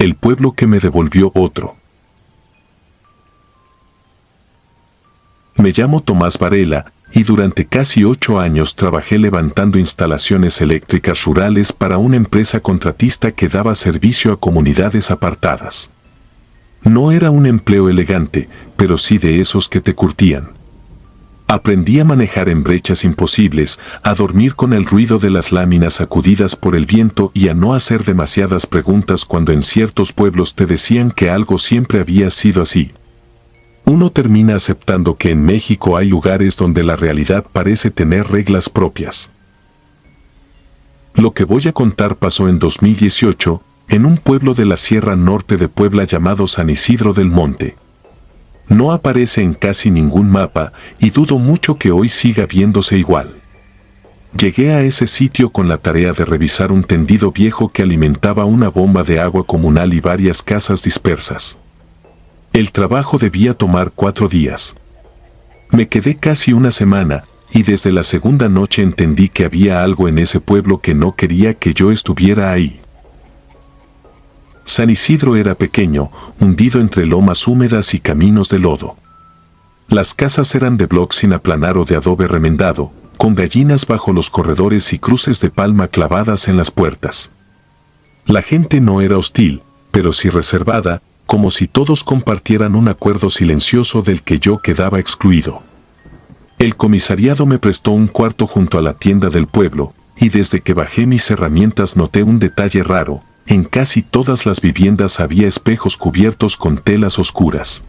el pueblo que me devolvió otro. Me llamo Tomás Varela, y durante casi 8 años trabajé levantando instalaciones eléctricas rurales para una empresa contratista que daba servicio a comunidades apartadas. No era un empleo elegante, pero sí de esos que te curtían. Aprendí a manejar en brechas imposibles, a dormir con el ruido de las láminas sacudidas por el viento y a no hacer demasiadas preguntas cuando en ciertos pueblos te decían que algo siempre había sido así. Uno termina aceptando que en México hay lugares donde la realidad parece tener reglas propias. Lo que voy a contar pasó en 2018, en un pueblo de la Sierra Norte de Puebla llamado San Isidro del Monte. No aparece en casi ningún mapa y dudo mucho que hoy siga viéndose igual. Llegué a ese sitio con la tarea de revisar un tendido viejo que alimentaba una bomba de agua comunal y varias casas dispersas. El trabajo debía tomar 4 días. Me quedé casi una semana, y desde la segunda noche entendí que había algo en ese pueblo que no quería que yo estuviera ahí. San Isidro era pequeño, hundido entre lomas húmedas y caminos de lodo. Las casas eran de bloc sin aplanar o de adobe remendado, con gallinas bajo los corredores y cruces de palma clavadas en las puertas. La gente no era hostil, pero sí reservada, como si todos compartieran un acuerdo silencioso del que yo quedaba excluido. El comisariado me prestó un cuarto junto a la tienda del pueblo, y desde que bajé mis herramientas noté un detalle raro: en casi todas las viviendas había espejos cubiertos con telas oscuras.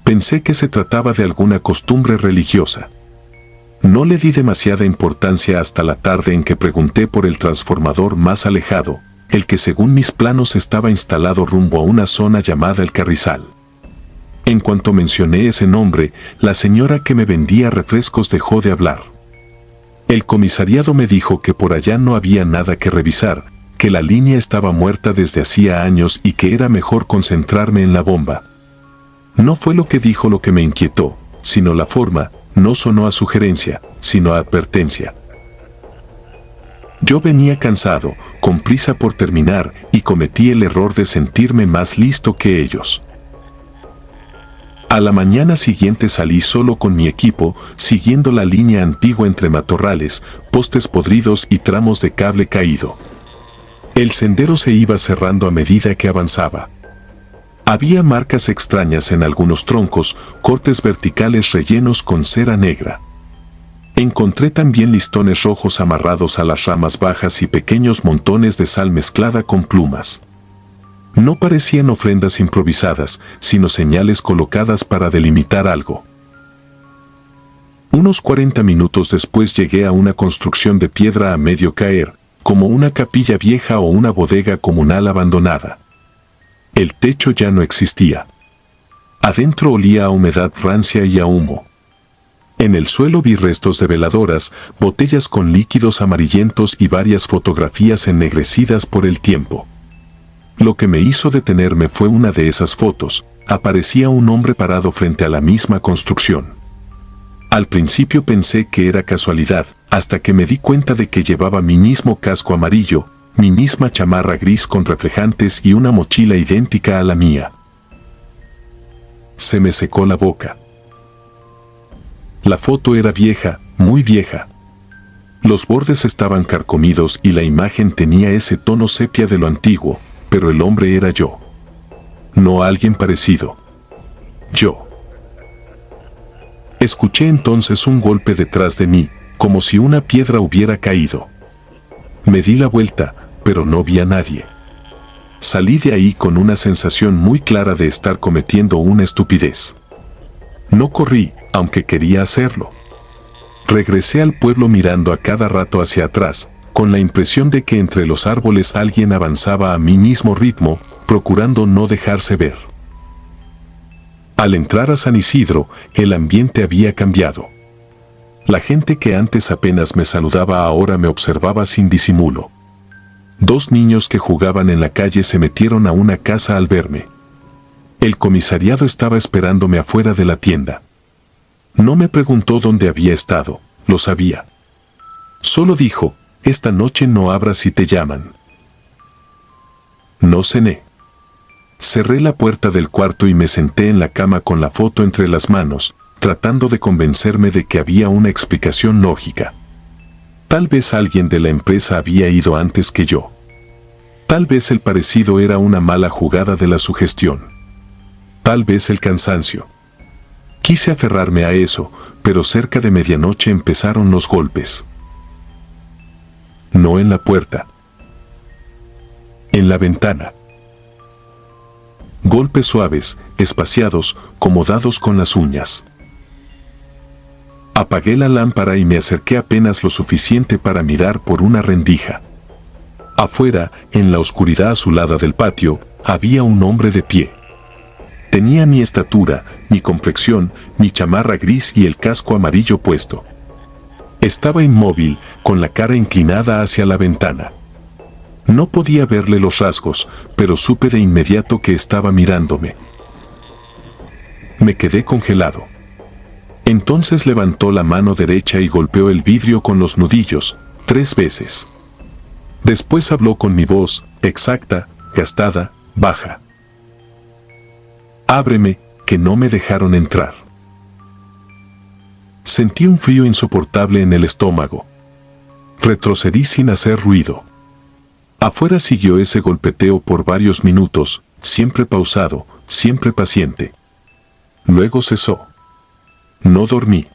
Pensé que se trataba de alguna costumbre religiosa. No le di demasiada importancia hasta la tarde en que pregunté por el transformador más alejado, el que según mis planos estaba instalado rumbo a una zona llamada El Carrizal. En cuanto mencioné ese nombre, la señora que me vendía refrescos dejó de hablar. El comisariado me dijo que por allá no había nada que revisar, que la línea estaba muerta desde hacía años y que era mejor concentrarme en la bomba. No fue lo que dijo lo que me inquietó, sino la forma. No sonó a sugerencia, sino a advertencia. Yo venía cansado, con prisa por terminar, y cometí el error de sentirme más listo que ellos. A la mañana siguiente salí solo con mi equipo, siguiendo la línea antigua entre matorrales, postes podridos y tramos de cable caído. El sendero se iba cerrando a medida que avanzaba. Había marcas extrañas en algunos troncos, cortes verticales rellenos con cera negra. Encontré también listones rojos amarrados a las ramas bajas y pequeños montones de sal mezclada con plumas. No parecían ofrendas improvisadas, sino señales colocadas para delimitar algo. Unos 40 minutos después llegué a una construcción de piedra a medio caer, como una capilla vieja o una bodega comunal abandonada. El techo ya no existía. Adentro olía a humedad rancia y a humo. En el suelo vi restos de veladoras, botellas con líquidos amarillentos y varias fotografías ennegrecidas por el tiempo. Lo que me hizo detenerme fue una de esas fotos. Aparecía un hombre parado frente a la misma construcción. Al principio pensé que era casualidad, hasta que me di cuenta de que llevaba mi mismo casco amarillo, mi misma chamarra gris con reflejantes y una mochila idéntica a la mía. Se me secó la boca. La foto era vieja, muy vieja. Los bordes estaban carcomidos y la imagen tenía ese tono sepia de lo antiguo, pero el hombre era yo. No alguien parecido. Yo. Escuché entonces un golpe detrás de mí, como si una piedra hubiera caído. Me di la vuelta, pero no vi a nadie. Salí de ahí con una sensación muy clara de estar cometiendo una estupidez. No corrí, aunque quería hacerlo. Regresé al pueblo mirando a cada rato hacia atrás, con la impresión de que entre los árboles alguien avanzaba a mi mismo ritmo, procurando no dejarse ver. Al entrar a San Isidro, el ambiente había cambiado. La gente que antes apenas me saludaba ahora me observaba sin disimulo. 2 niños que jugaban en la calle se metieron a una casa al verme. El comisariado estaba esperándome afuera de la tienda. No me preguntó dónde había estado, lo sabía. Solo dijo: esta noche no abras si te llaman. No cené. Cerré la puerta del cuarto y me senté en la cama con la foto entre las manos, tratando de convencerme de que había una explicación lógica. Tal vez alguien de la empresa había ido antes que yo. Tal vez el parecido era una mala jugada de la sugestión. Tal vez el cansancio. Quise aferrarme a eso, pero cerca de medianoche empezaron los golpes. No en la puerta. En la ventana. Golpes suaves, espaciados, como dados con las uñas. Apagué la lámpara y me acerqué apenas lo suficiente para mirar por una rendija. Afuera, en la oscuridad azulada del patio, había un hombre de pie. Tenía mi estatura, mi complexión, mi chamarra gris y el casco amarillo puesto. Estaba inmóvil, con la cara inclinada hacia la ventana. No podía verle los rasgos, pero supe de inmediato que estaba mirándome. Me quedé congelado. Entonces levantó la mano derecha y golpeó el vidrio con los nudillos, 3 veces. Después habló con mi voz, exacta, gastada, baja. «Ábreme, que no me dejaron entrar». Sentí un frío insoportable en el estómago. Retrocedí sin hacer ruido. Afuera siguió ese golpeteo por varios minutos, siempre pausado, siempre paciente. Luego cesó. No dormí.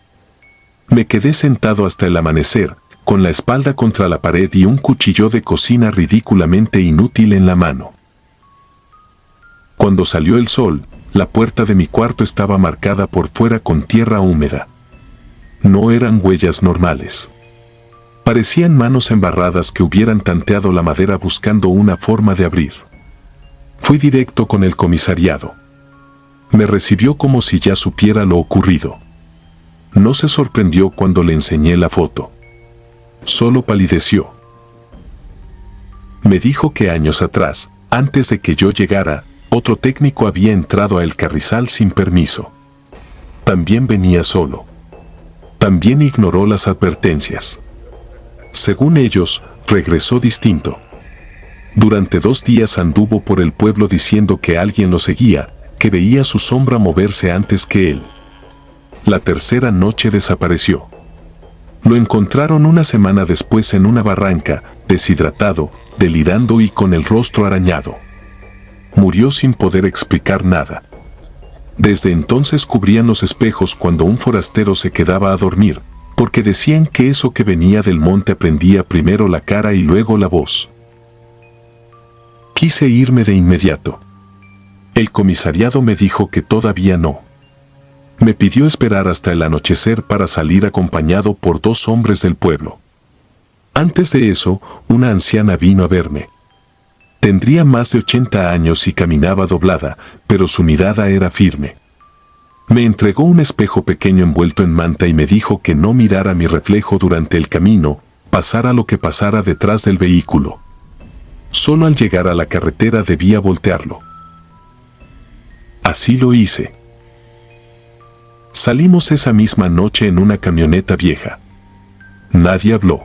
Me quedé sentado hasta el amanecer, con la espalda contra la pared y un cuchillo de cocina ridículamente inútil en la mano. Cuando salió el sol, la puerta de mi cuarto estaba marcada por fuera con tierra húmeda. No eran huellas normales. Parecían manos embarradas que hubieran tanteado la madera buscando una forma de abrir. Fui directo con el comisariado. Me recibió como si ya supiera lo ocurrido. No se sorprendió cuando le enseñé la foto. Solo palideció. Me dijo que años atrás, antes de que yo llegara, otro técnico había entrado a El Carrizal sin permiso. También venía solo. También ignoró las advertencias. Según ellos, regresó distinto. Durante 2 días anduvo por el pueblo diciendo que alguien lo seguía, que veía su sombra moverse antes que él. La tercera noche desapareció. Lo encontraron una semana después en una barranca, deshidratado, delirando y con el rostro arañado. Murió sin poder explicar nada. Desde entonces cubrían los espejos cuando un forastero se quedaba a dormir, porque decían que eso que venía del monte aprendía primero la cara y luego la voz. Quise irme de inmediato. El comisariado me dijo que todavía no. Me pidió esperar hasta el anochecer para salir acompañado por 2 hombres del pueblo. Antes de eso, una anciana vino a verme. Tendría más de 80 años y caminaba doblada, pero su mirada era firme. Me entregó un espejo pequeño envuelto en manta y me dijo que no mirara mi reflejo durante el camino, pasara lo que pasara detrás del vehículo. Solo al llegar a la carretera debía voltearlo. Así lo hice. Salimos esa misma noche en una camioneta vieja. Nadie habló.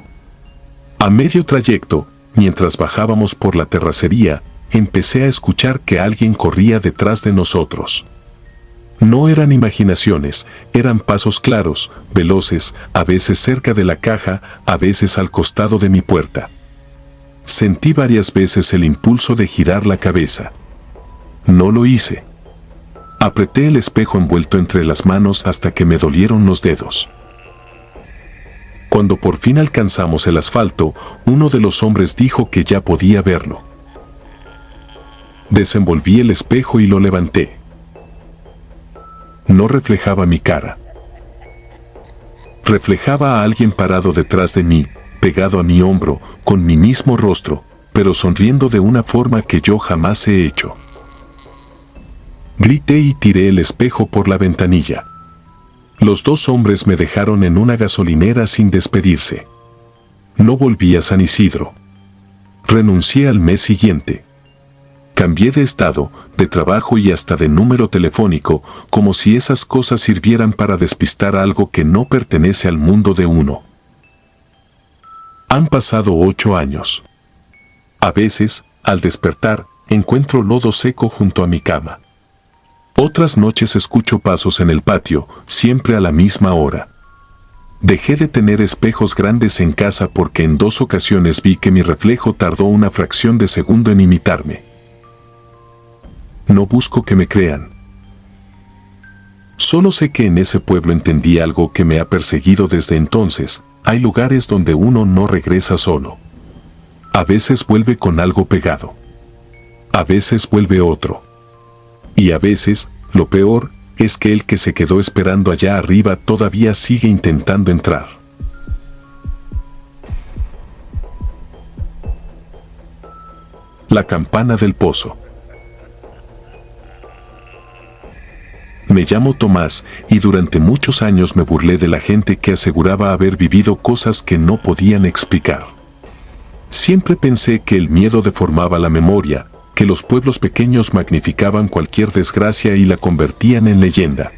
A medio trayecto, mientras bajábamos por la terracería, empecé a escuchar que alguien corría detrás de nosotros. No eran imaginaciones, eran pasos claros, veloces, a veces cerca de la caja, a veces al costado de mi puerta. Sentí varias veces el impulso de girar la cabeza. No lo hice. Apreté el espejo envuelto entre las manos hasta que me dolieron los dedos. Cuando por fin alcanzamos el asfalto, uno de los hombres dijo que ya podía verlo. Desenvolví el espejo y lo levanté. No reflejaba mi cara. Reflejaba a alguien parado detrás de mí, pegado a mi hombro, con mi mismo rostro, pero sonriendo de una forma que yo jamás he hecho. Grité y tiré el espejo por la ventanilla. Los 2 hombres me dejaron en una gasolinera sin despedirse. No volví a San Isidro. Renuncié al mes siguiente. Cambié de estado, de trabajo y hasta de número telefónico, como si esas cosas sirvieran para despistar algo que no pertenece al mundo de uno. Han pasado 8 años. A veces, al despertar, encuentro lodo seco junto a mi cama. Otras noches escucho pasos en el patio, siempre a la misma hora. Dejé de tener espejos grandes en casa porque en 2 ocasiones vi que mi reflejo tardó una fracción de segundo en imitarme. No busco que me crean. Solo sé que en ese pueblo entendí algo que me ha perseguido desde entonces: hay lugares donde uno no regresa solo. A veces vuelve con algo pegado. A veces vuelve otro. Y a veces, lo peor, es que el que se quedó esperando allá arriba todavía sigue intentando entrar. La campana del pozo. Me llamo Tomás y durante muchos años me burlé de la gente que aseguraba haber vivido cosas que no podían explicar. Siempre pensé que el miedo deformaba la memoria, que los pueblos pequeños magnificaban cualquier desgracia y la convertían en leyenda.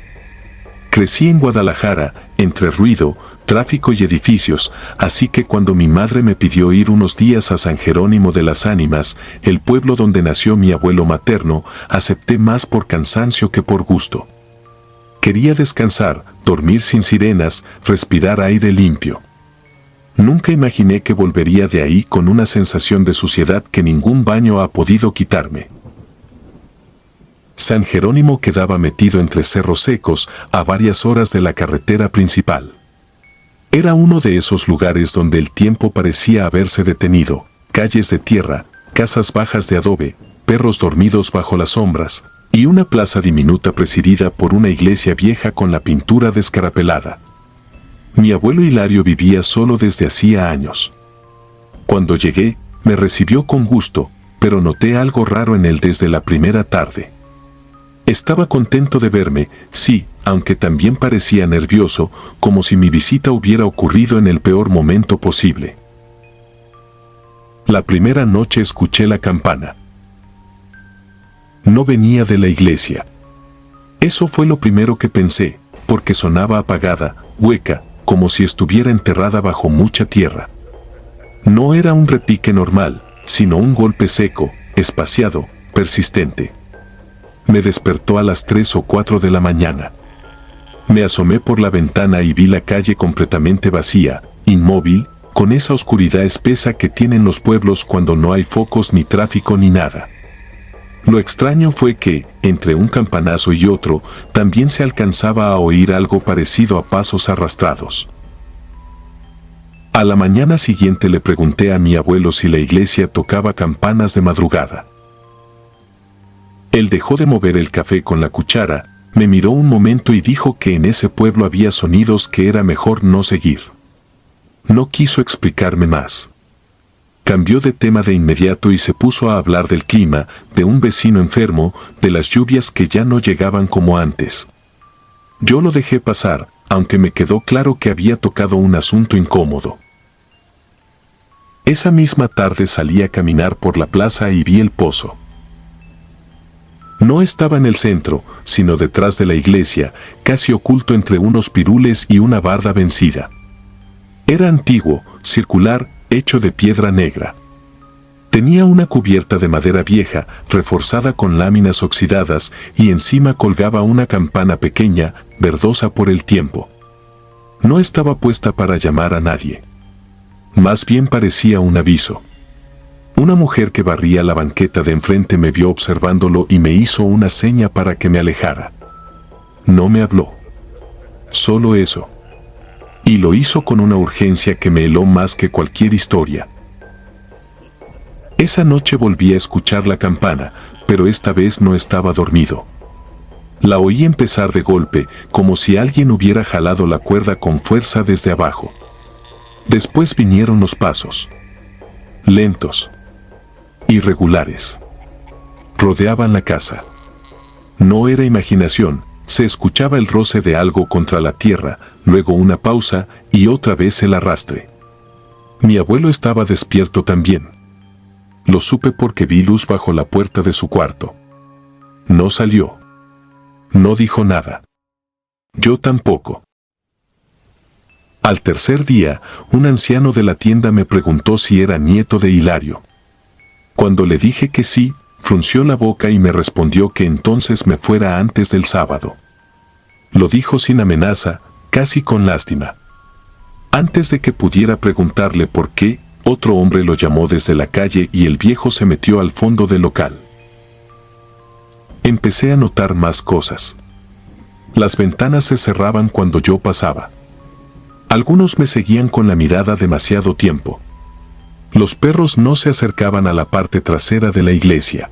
Crecí en Guadalajara, entre ruido, tráfico y edificios, así que cuando mi madre me pidió ir unos días a San Jerónimo de las Ánimas, el pueblo donde nació mi abuelo materno, acepté más por cansancio que por gusto. Quería descansar, dormir sin sirenas, respirar aire limpio. Nunca imaginé que volvería de ahí con una sensación de suciedad que ningún baño ha podido quitarme. San Jerónimo quedaba metido entre cerros secos, a varias horas de la carretera principal. Era uno de esos lugares donde el tiempo parecía haberse detenido: calles de tierra, casas bajas de adobe, perros dormidos bajo las sombras, y una plaza diminuta presidida por una iglesia vieja con la pintura descarapelada. Mi abuelo Hilario vivía solo desde hacía años. Cuando llegué, me recibió con gusto, pero noté algo raro en él desde la primera tarde. Estaba contento de verme, sí, aunque también parecía nervioso, como si mi visita hubiera ocurrido en el peor momento posible. La primera noche escuché la campana. No venía de la iglesia. Eso fue lo primero que pensé, porque sonaba apagada, hueca, como si estuviera enterrada bajo mucha tierra. No era un repique normal, sino un golpe seco, espaciado, persistente. Me despertó a las 3 o 4 de la mañana. Me asomé por la ventana y vi la calle completamente vacía, inmóvil, con esa oscuridad espesa que tienen los pueblos cuando no hay focos ni tráfico ni nada. Lo extraño fue que, entre un campanazo y otro, también se alcanzaba a oír algo parecido a pasos arrastrados. A la mañana siguiente le pregunté a mi abuelo si la iglesia tocaba campanas de madrugada. Él dejó de mover el café con la cuchara, me miró un momento y dijo que en ese pueblo había sonidos que era mejor no seguir. No quiso explicarme más. Cambió de tema de inmediato y se puso a hablar del clima, de un vecino enfermo, de las lluvias que ya no llegaban como antes. Yo lo dejé pasar, aunque me quedó claro que había tocado un asunto incómodo. Esa misma tarde salí a caminar por la plaza y vi el pozo. No estaba en el centro, sino detrás de la iglesia, casi oculto entre unos pirules y una barda vencida. Era antiguo, circular, hecho de piedra negra. Tenía una cubierta de madera vieja, reforzada con láminas oxidadas, y encima colgaba una campana pequeña, verdosa por el tiempo. No estaba puesta para llamar a nadie. Más bien parecía un aviso. Una mujer que barría la banqueta de enfrente me vio observándolo y me hizo una seña para que me alejara. No me habló. Solo eso. Y lo hizo con una urgencia que me heló más que cualquier historia. Esa noche volví a escuchar la campana, pero esta vez no estaba dormido. La oí empezar de golpe, como si alguien hubiera jalado la cuerda con fuerza desde abajo. Después vinieron los pasos. Lentos. Irregulares. Rodeaban la casa. No era imaginación. Se escuchaba el roce de algo contra la tierra, luego una pausa y otra vez el arrastre. Mi abuelo estaba despierto también. Lo supe porque vi luz bajo la puerta de su cuarto. No salió. No dijo nada. Yo tampoco. Al tercer día, un anciano de la tienda me preguntó si era nieto de Hilario. Cuando le dije que sí, frunció la boca y me respondió que entonces me fuera antes del sábado. Lo dijo sin amenaza, casi con lástima. Antes de que pudiera preguntarle por qué, otro hombre lo llamó desde la calle y el viejo se metió al fondo del local. Empecé a notar más cosas. Las ventanas se cerraban cuando yo pasaba. Algunos me seguían con la mirada demasiado tiempo. Los perros no se acercaban a la parte trasera de la iglesia.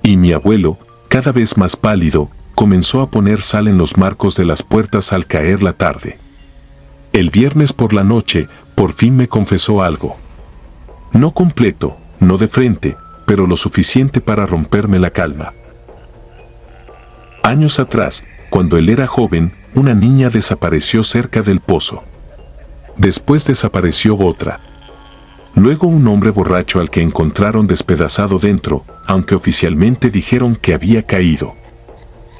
Y mi abuelo, cada vez más pálido, comenzó a poner sal en los marcos de las puertas al caer la tarde. El viernes por la noche, por fin me confesó algo. No completo, no de frente, pero lo suficiente para romperme la calma. Años atrás, cuando él era joven, una niña desapareció cerca del pozo. Después desapareció otra. Luego un hombre borracho al que encontraron despedazado dentro, aunque oficialmente dijeron que había caído.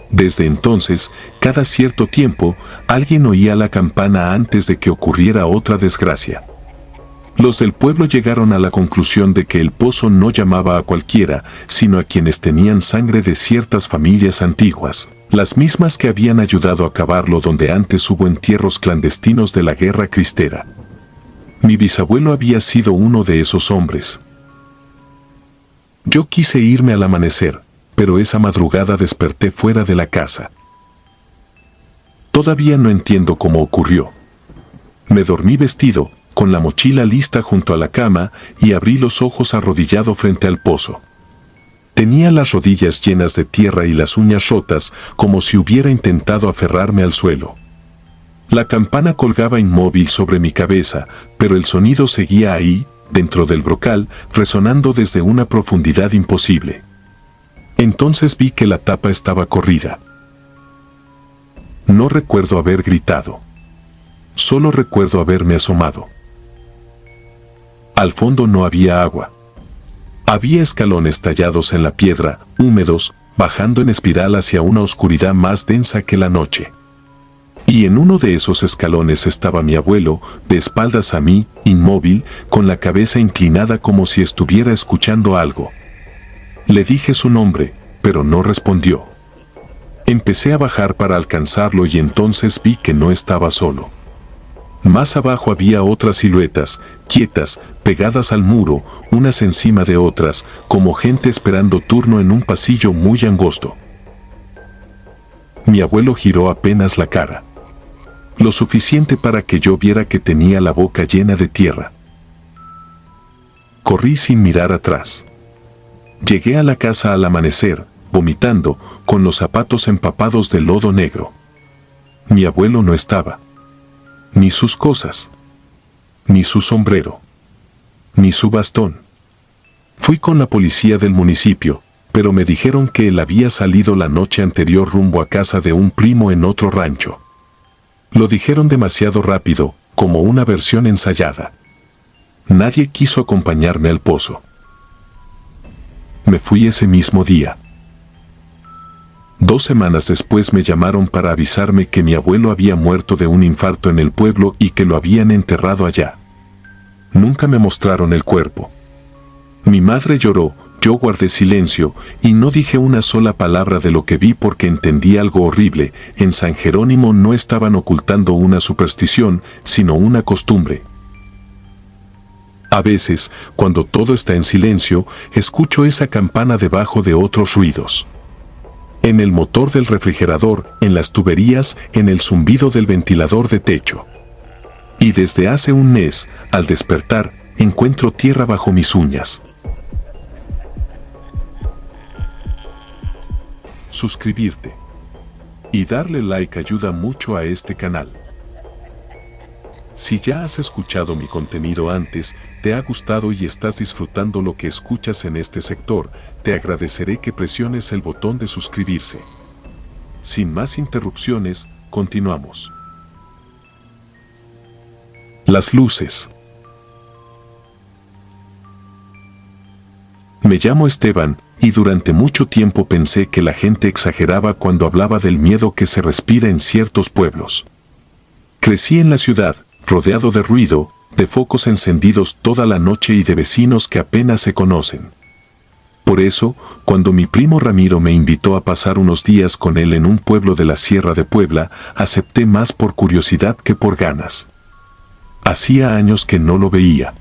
Desde entonces, cada cierto tiempo, alguien oía la campana antes de que ocurriera otra desgracia. Los del pueblo llegaron a la conclusión de que el pozo no llamaba a cualquiera, sino a quienes tenían sangre de ciertas familias antiguas, las mismas que habían ayudado a cavarlo donde antes hubo entierros clandestinos de la guerra cristera. Mi bisabuelo había sido uno de esos hombres. Yo quise irme al amanecer, pero esa madrugada desperté fuera de la casa. Todavía no entiendo cómo ocurrió. Me dormí vestido, con la mochila lista junto a la cama, y abrí los ojos arrodillado frente al pozo. Tenía las rodillas llenas de tierra y las uñas rotas, como si hubiera intentado aferrarme al suelo. La campana colgaba inmóvil sobre mi cabeza, pero el sonido seguía ahí, dentro del brocal, resonando desde una profundidad imposible. Entonces vi que la tapa estaba corrida. No recuerdo haber gritado. Solo recuerdo haberme asomado. Al fondo no había agua. Había escalones tallados en la piedra, húmedos, bajando en espiral hacia una oscuridad más densa que la noche. Y en uno de esos escalones estaba mi abuelo, de espaldas a mí, inmóvil, con la cabeza inclinada como si estuviera escuchando algo. Le dije su nombre, pero no respondió. Empecé a bajar para alcanzarlo y entonces vi que no estaba solo. Más abajo había otras siluetas, quietas, pegadas al muro, unas encima de otras, como gente esperando turno en un pasillo muy angosto. Mi abuelo giró apenas la cara. Lo suficiente para que yo viera que tenía la boca llena de tierra. Corrí sin mirar atrás. Llegué a la casa al amanecer, vomitando, con los zapatos empapados de lodo negro. Mi abuelo no estaba. Ni sus cosas. Ni su sombrero. Ni su bastón. Fui con la policía del municipio, pero me dijeron que él había salido la noche anterior rumbo a casa de un primo en otro rancho. Lo dijeron demasiado rápido, como una versión ensayada. Nadie quiso acompañarme al pozo. Me fui ese mismo día. 2 semanas después me llamaron para avisarme que mi abuelo había muerto de un infarto en el pueblo y que lo habían enterrado allá. Nunca me mostraron el cuerpo. Mi madre lloró, yo guardé silencio y no dije una sola palabra de lo que vi porque entendí algo horrible. En San Jerónimo no estaban ocultando una superstición, sino una costumbre. A veces, cuando todo está en silencio, escucho esa campana debajo de otros ruidos. En el motor del refrigerador, en las tuberías, en el zumbido del ventilador de techo. Y desde hace un mes, al despertar, encuentro tierra bajo mis uñas. Suscribirte y darle like ayuda mucho a este canal. Si ya has escuchado mi contenido antes, te ha gustado y estás disfrutando lo que escuchas en este sector, te agradeceré que presiones el botón de suscribirse. Sin más interrupciones, continuamos. Las luces. Me llamo Esteban, y durante mucho tiempo pensé que la gente exageraba cuando hablaba del miedo que se respira en ciertos pueblos. Crecí en la ciudad, rodeado de ruido, de focos encendidos toda la noche y de vecinos que apenas se conocen. Por eso, cuando mi primo Ramiro me invitó a pasar unos días con él en un pueblo de la Sierra de Puebla, acepté más por curiosidad que por ganas. Hacía años que no lo veía.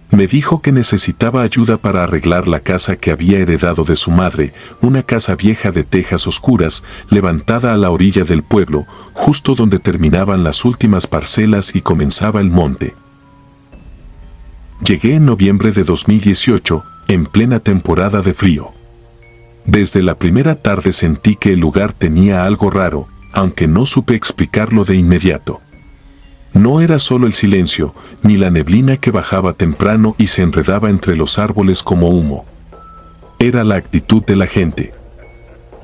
Me dijo que necesitaba ayuda para arreglar la casa que había heredado de su madre, una casa vieja de tejas oscuras, levantada a la orilla del pueblo, justo donde terminaban las últimas parcelas y comenzaba el monte. Llegué en noviembre de 2018, en plena temporada de frío. Desde la primera tarde sentí que el lugar tenía algo raro, aunque no supe explicarlo de inmediato. No era solo el silencio, ni la neblina que bajaba temprano y se enredaba entre los árboles como humo. Era la actitud de la gente.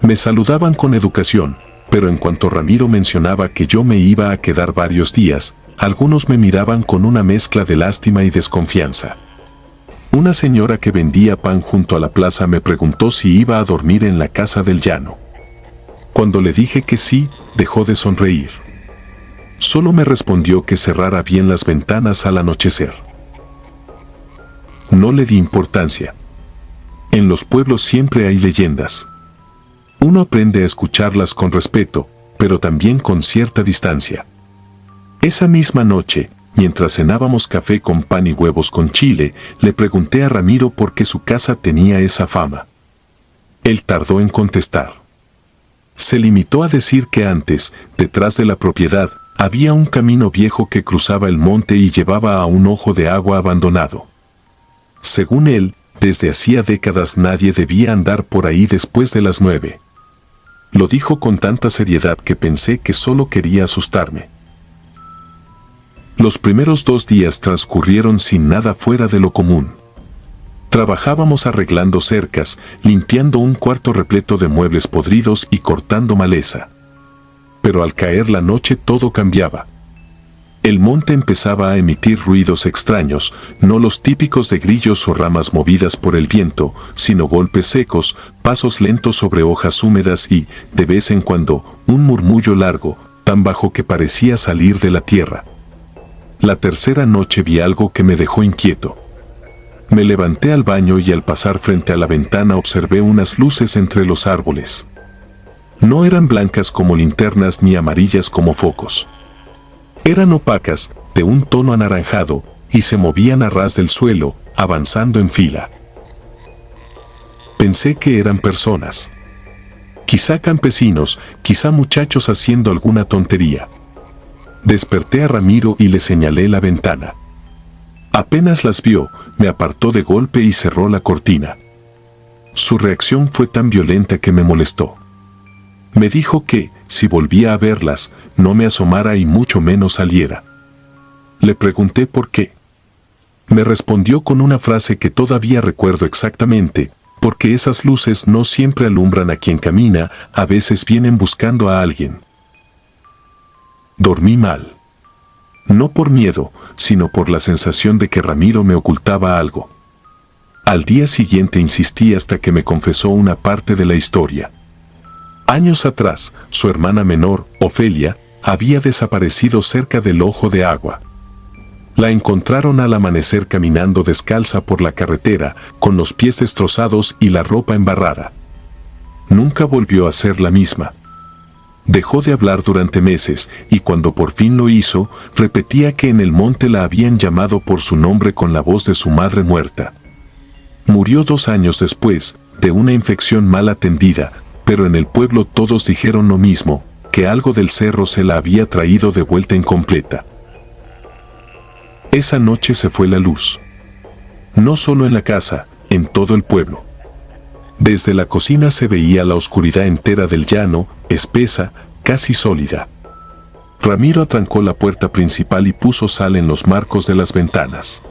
Me saludaban con educación, pero en cuanto Ramiro mencionaba que yo me iba a quedar varios días, algunos me miraban con una mezcla de lástima y desconfianza. Una señora que vendía pan junto a la plaza me preguntó si iba a dormir en la casa del llano. Cuando le dije que sí, dejó de sonreír. Solo me respondió que cerrara bien las ventanas al anochecer. No le di importancia. En los pueblos siempre hay leyendas. Uno aprende a escucharlas con respeto, pero también con cierta distancia. Esa misma noche, mientras cenábamos café con pan y huevos con chile, le pregunté a Ramiro por qué su casa tenía esa fama. Él tardó en contestar. Se limitó a decir que antes, detrás de la propiedad, había un camino viejo que cruzaba el monte y llevaba a un ojo de agua abandonado. Según él, desde hacía décadas nadie debía andar por ahí después de las 9. Lo dijo con tanta seriedad que pensé que solo quería asustarme. Los primeros 2 días transcurrieron sin nada fuera de lo común. Trabajábamos arreglando cercas, limpiando un cuarto repleto de muebles podridos y cortando maleza. Pero al caer la noche todo cambiaba. El monte empezaba a emitir ruidos extraños, no los típicos de grillos o ramas movidas por el viento, sino golpes secos, pasos lentos sobre hojas húmedas y, de vez en cuando, un murmullo largo, tan bajo que parecía salir de la tierra. La tercera noche vi algo que me dejó inquieto. Me levanté al baño y al pasar frente a la ventana observé unas luces entre los árboles. No eran blancas como linternas ni amarillas como focos. Eran opacas, de un tono anaranjado, y se movían a ras del suelo, avanzando en fila. Pensé que eran personas. Quizá campesinos, quizá muchachos haciendo alguna tontería. Desperté a Ramiro y le señalé la ventana. Apenas las vio, me apartó de golpe y cerró la cortina. Su reacción fue tan violenta que me molestó. Me dijo que, si volvía a verlas, no me asomara y mucho menos saliera. Le pregunté por qué. Me respondió con una frase que todavía recuerdo exactamente, porque esas luces no siempre alumbran a quien camina, a veces vienen buscando a alguien. Dormí mal. No por miedo, sino por la sensación de que Ramiro me ocultaba algo. Al día siguiente insistí hasta que me confesó una parte de la historia. Años atrás, su hermana menor, Ofelia, había desaparecido cerca del ojo de agua. La encontraron al amanecer caminando descalza por la carretera, con los pies destrozados y la ropa embarrada. Nunca volvió a ser la misma. Dejó de hablar durante meses, y cuando por fin lo hizo, repetía que en el monte la habían llamado por su nombre con la voz de su madre muerta. Murió 2 años después, de una infección mal atendida, pero en el pueblo todos dijeron lo mismo, que algo del cerro se la había traído de vuelta incompleta. Esa noche se fue la luz. No solo en la casa, en todo el pueblo. Desde la cocina se veía la oscuridad entera del llano, espesa, casi sólida. Ramiro atrancó la puerta principal y puso sal en los marcos de las ventanas.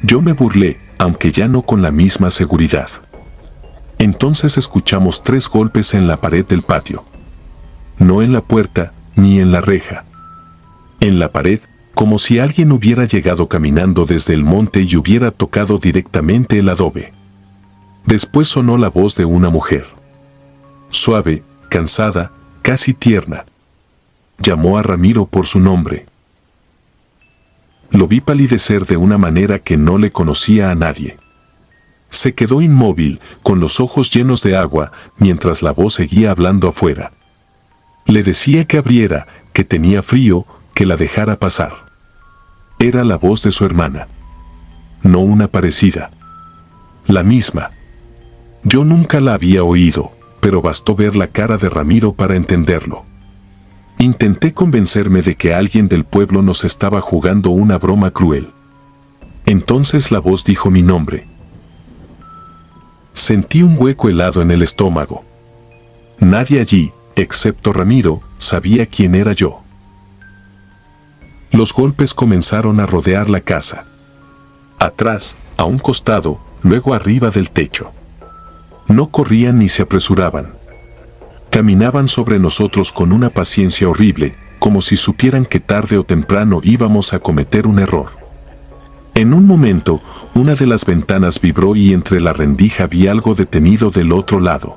Yo me burlé, aunque ya no con la misma seguridad. Entonces escuchamos 3 golpes en la pared del patio. No en la puerta, ni en la reja. En la pared, como si alguien hubiera llegado caminando desde el monte y hubiera tocado directamente el adobe. Después sonó la voz de una mujer. Suave, cansada, casi tierna. Llamó a Ramiro por su nombre. Lo vi palidecer de una manera que no le conocía a nadie. Se quedó inmóvil, con los ojos llenos de agua, mientras la voz seguía hablando afuera. Le decía que abriera, que tenía frío, que la dejara pasar. Era la voz de su hermana. No una parecida. La misma. Yo nunca la había oído, pero bastó ver la cara de Ramiro para entenderlo. Intenté convencerme de que alguien del pueblo nos estaba jugando una broma cruel. Entonces la voz dijo mi nombre. Sentí un hueco helado en el estómago. Nadie allí, excepto Ramiro, sabía quién era yo. Los golpes comenzaron a rodear la casa. Atrás, a un costado, luego arriba del techo. No corrían ni se apresuraban. Caminaban sobre nosotros con una paciencia horrible, como si supieran que tarde o temprano íbamos a cometer un error. En un momento, una de las ventanas vibró y entre la rendija vi algo detenido del otro lado.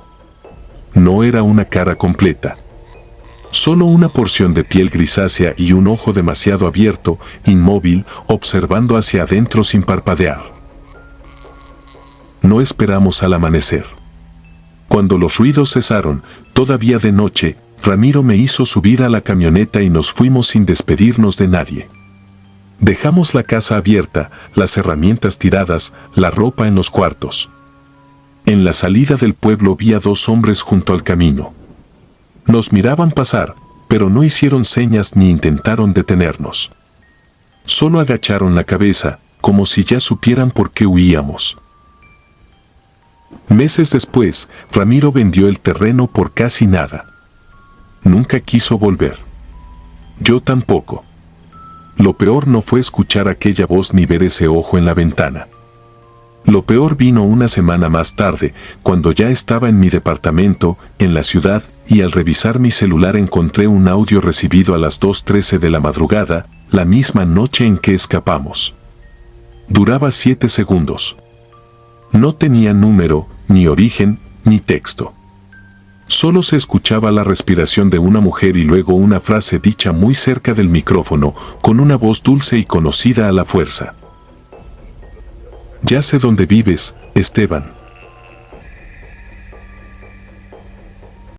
No era una cara completa. Solo una porción de piel grisácea y un ojo demasiado abierto, inmóvil, observando hacia adentro sin parpadear. No esperamos al amanecer. Cuando los ruidos cesaron, todavía de noche, Ramiro me hizo subir a la camioneta y nos fuimos sin despedirnos de nadie. Dejamos la casa abierta, las herramientas tiradas, la ropa en los cuartos. En la salida del pueblo vi a dos hombres junto al camino. Nos miraban pasar, pero no hicieron señas ni intentaron detenernos. Solo agacharon la cabeza, como si ya supieran por qué huíamos. Meses después, Ramiro vendió el terreno por casi nada. Nunca quiso volver. Yo tampoco. Lo peor no fue escuchar aquella voz ni ver ese ojo en la ventana. Lo peor vino una semana más tarde, cuando ya estaba en mi departamento, en la ciudad, y al revisar mi celular encontré un audio recibido a las 2:13 de la madrugada, la misma noche en que escapamos. Duraba 7 segundos. No tenía número, ni origen, ni texto. Solo se escuchaba la respiración de una mujer y luego una frase dicha muy cerca del micrófono, con una voz dulce y conocida a la fuerza. Ya sé dónde vives, Esteban.